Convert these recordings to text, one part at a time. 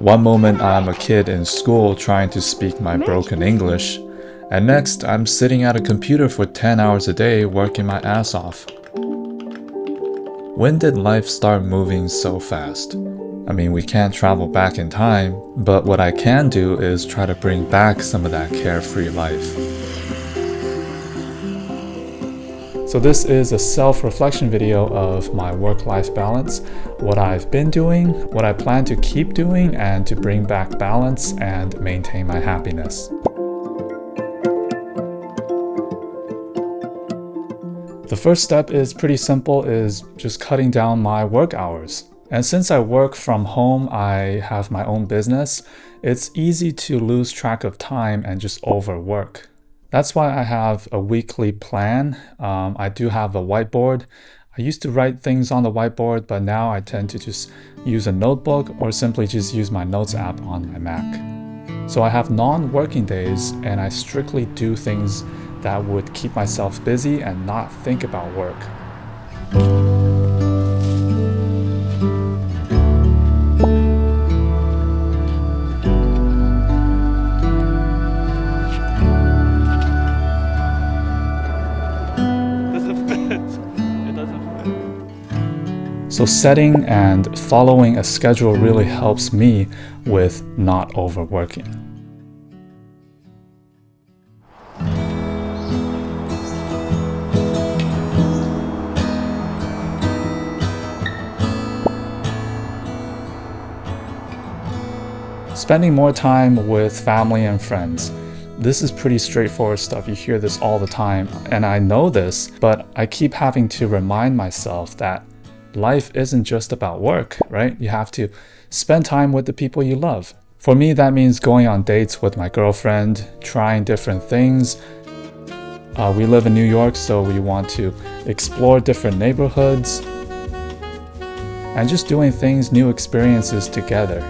One moment I'm a kid in school trying to speak my broken English, and next I'm sitting at a computer for 10 hours a day working my ass off. When did life start moving so fast? I mean, we can't travel back in time, but what I can do is try to bring back some of that carefree life. So this is a self-reflection video of my work-life balance, what I've been doing, what I plan to keep doing, and to bring back balance and maintain my happiness. The first step is pretty simple, is just cutting down my work hours. And since I work from home, I have my own business, it's easy to lose track of time and just overwork. That's why I have a weekly plan. I do have a whiteboard. I used to write things on the whiteboard, but now I tend to just use a notebook or simply just use my notes app on my Mac. So I have non-working days and I strictly do things that would keep myself busy and not think about work. So setting and following a schedule really helps me with not overworking. Spending more time with family and friends. This is pretty straightforward stuff. You hear this all the time, and I know this, but I keep having to remind myself that life isn't just about work, right? You have to spend time with the people you love. For me, that means going on dates with my girlfriend, trying different things. We live in New York, so we want to explore different neighborhoods and just doing things, new experiences together.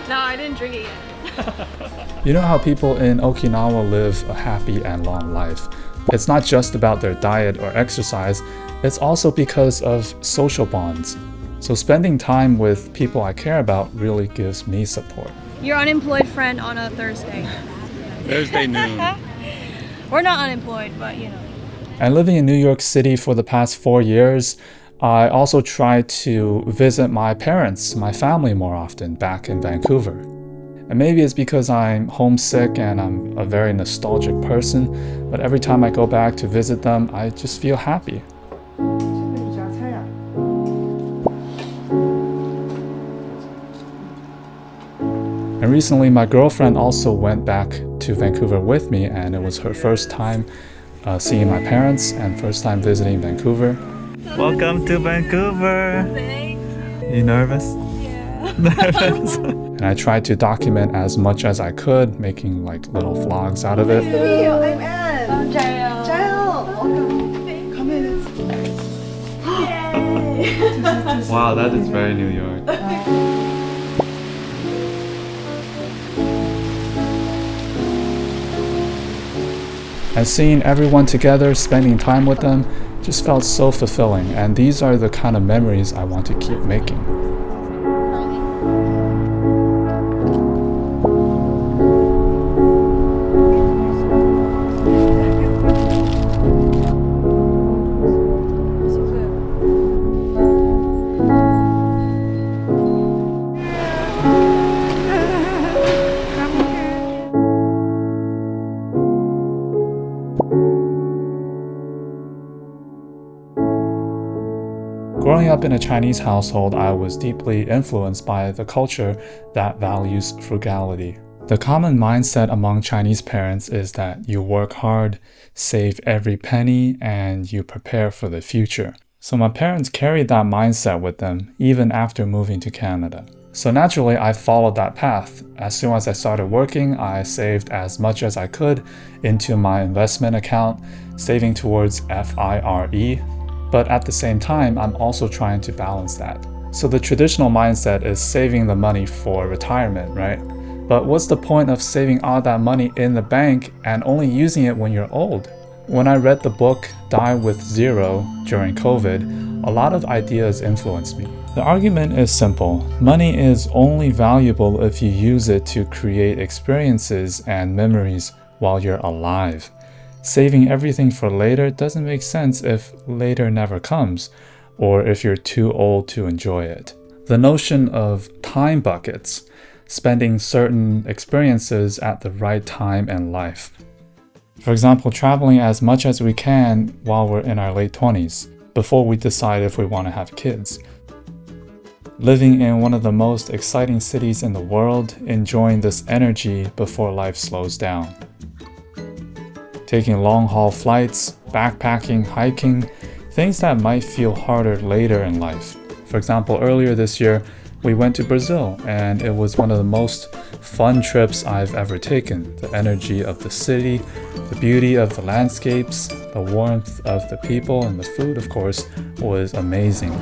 No, I didn't drink it yet. You know how people in Okinawa live a happy and long life. It's not just about their diet or exercise, it's also because of social bonds. So spending time with people I care about really gives me support. Your unemployed friend on a Thursday. Thursday noon. We're not unemployed, but you know. And living in New York City for the past 4 years, I also try to visit my parents, my family more often back in Vancouver. And maybe it's because I'm homesick and I'm a very nostalgic person, but every time I go back to visit them, I just feel happy. And recently my girlfriend also went back to Vancouver with me, and it was her first time seeing my parents and first time visiting Vancouver. Welcome to Vancouver! Thanks. You nervous? Yeah. Nervous? And I tried to document as much as I could, making like little vlogs out of it. Nice to meet you. I'm Anne. I'm Jael. Jael, welcome. Come in. Yay! Wow, that is very New York. And seeing everyone together, spending time with them, just felt so fulfilling, and these are the kind of memories I want to keep making. Growing up in a Chinese household, I was deeply influenced by the culture that values frugality. The common mindset among Chinese parents is that you work hard, save every penny, and you prepare for the future. So my parents carried that mindset with them even after moving to Canada. So naturally, I followed that path. As soon as I started working, I saved as much as I could into my investment account, saving towards FIRE. But at the same time, I'm also trying to balance that. So the traditional mindset is saving the money for retirement, right? But what's the point of saving all that money in the bank and only using it when you're old? When I read the book Die with Zero during COVID, a lot of ideas influenced me. The argument is simple. Money is only valuable if you use it to create experiences and memories while you're alive. Saving everything for later doesn't make sense if later never comes, or if you're too old to enjoy it. The notion of time buckets, spending certain experiences at the right time in life. For example, traveling as much as we can while we're in our late 20s, before we decide if we want to have kids. Living in one of the most exciting cities in the world, enjoying this energy before life slows down. Taking long-haul flights, backpacking, hiking, things that might feel harder later in life. For example, earlier this year, we went to Brazil, and it was one of the most fun trips I've ever taken. The energy of the city, the beauty of the landscapes, the warmth of the people, and the food, of course, was amazing.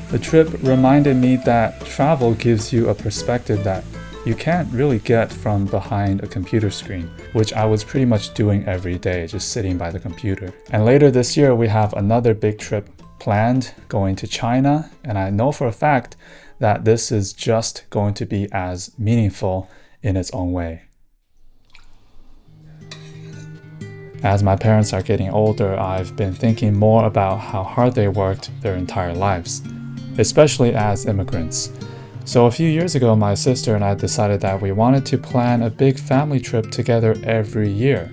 The trip reminded me that travel gives you a perspective that you can't really get from behind a computer screen, which I was pretty much doing every day, just sitting by the computer. And later this year, we have another big trip planned, going to China, and I know for a fact that this is just going to be as meaningful in its own way. As my parents are getting older, I've been thinking more about how hard they worked their entire lives, especially as immigrants. So a few years ago, my sister and I decided that we wanted to plan a big family trip together every year.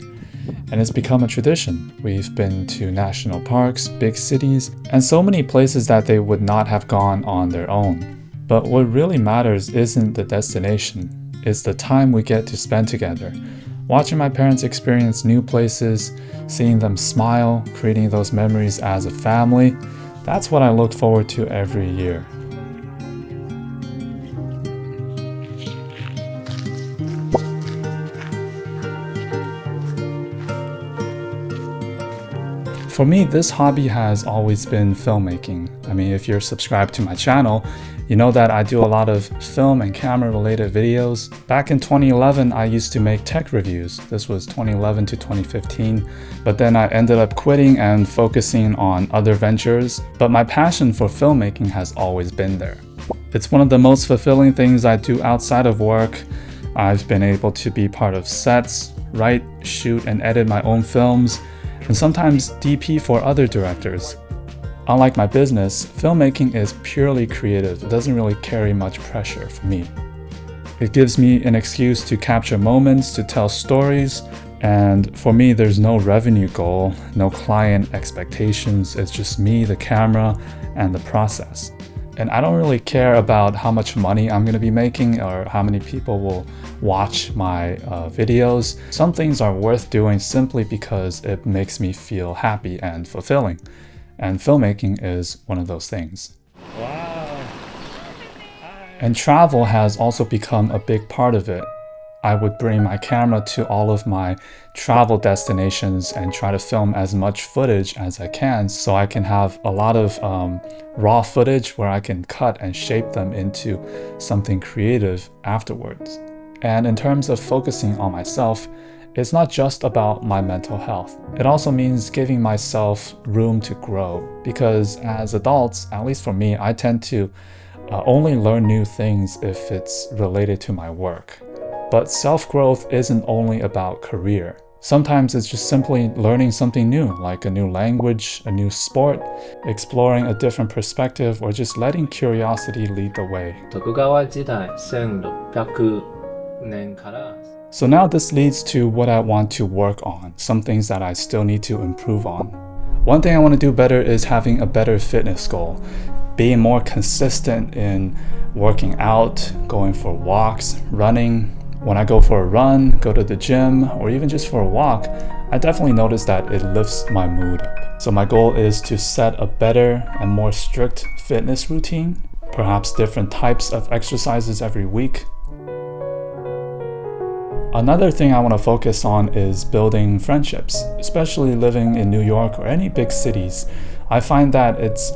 And it's become a tradition. We've been to national parks, big cities, and so many places that they would not have gone on their own. But what really matters isn't the destination, it's the time we get to spend together. Watching my parents experience new places, seeing them smile, creating those memories as a family, that's what I look forward to every year. For me, this hobby has always been filmmaking. I mean, if you're subscribed to my channel, you know that I do a lot of film and camera related videos. Back in 2011, I used to make tech reviews. This was 2011 to 2015. But then I ended up quitting and focusing on other ventures. But my passion for filmmaking has always been there. It's one of the most fulfilling things I do outside of work. I've been able to be part of sets, write, shoot, and edit my own films, and sometimes DP for other directors. Unlike my business, filmmaking is purely creative. It doesn't really carry much pressure for me. It gives me an excuse to capture moments, to tell stories, and for me, there's no revenue goal, no client expectations. It's just me, the camera, and the process. And I don't really care about how much money I'm gonna be making or how many people will watch my videos. Some things are worth doing simply because it makes me feel happy and fulfilling. And filmmaking is one of those things. Wow. And travel has also become a big part of it. I would bring my camera to all of my travel destinations and try to film as much footage as I can so I can have a lot of raw footage where I can cut and shape them into something creative afterwards. And in terms of focusing on myself, it's not just about my mental health. It also means giving myself room to grow, because as adults, at least for me, I tend to only learn new things if it's related to my work. But self-growth isn't only about career. Sometimes it's just simply learning something new, like a new language, a new sport, exploring a different perspective, or just letting curiosity lead the way. 徳川時代1600年から So now this leads to what I want to work on, some things that I still need to improve on. One thing I want to do better is having a better fitness goal, being more consistent in working out, going for walks, running, When I go for a run, go to the gym, or even just for a walk, I definitely notice that it lifts my mood up. So my goal is to set a better and more strict fitness routine, perhaps different types of exercises every week. Another thing I want to focus on is building friendships, especially living in New York or any big cities. I find that it's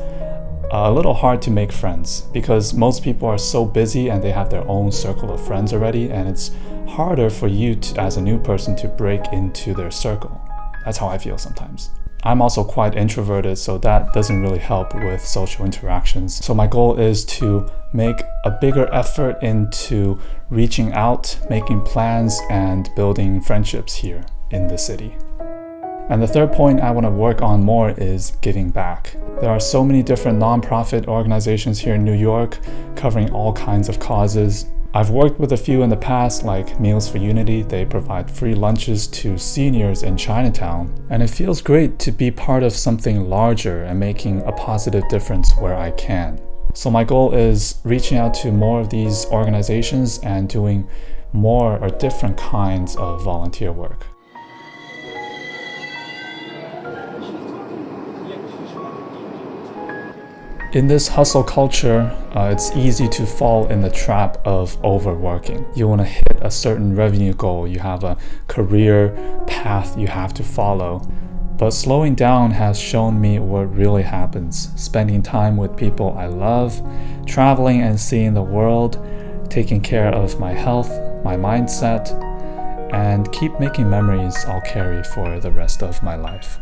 a little hard to make friends because most people are so busy and they have their own circle of friends already, and it's harder for you to, as a new person, to break into their circle. That's how I feel sometimes. I'm also quite introverted, so that doesn't really help with social interactions. So my goal is to make a bigger effort into reaching out, making plans, and building friendships here in the city. And the third point I want to work on more is giving back. There are so many different nonprofit organizations here in New York covering all kinds of causes. I've worked with a few in the past, like Meals for Unity. They provide free lunches to seniors in Chinatown. And it feels great to be part of something larger and making a positive difference where I can. So my goal is reaching out to more of these organizations and doing more or different kinds of volunteer work. In this hustle culture, it's easy to fall in the trap of overworking. You want to hit a certain revenue goal, you have a career path you have to follow. But slowing down has shown me what really happens. Spending time with people I love, traveling and seeing the world, taking care of my health, my mindset, and keep making memories I'll carry for the rest of my life.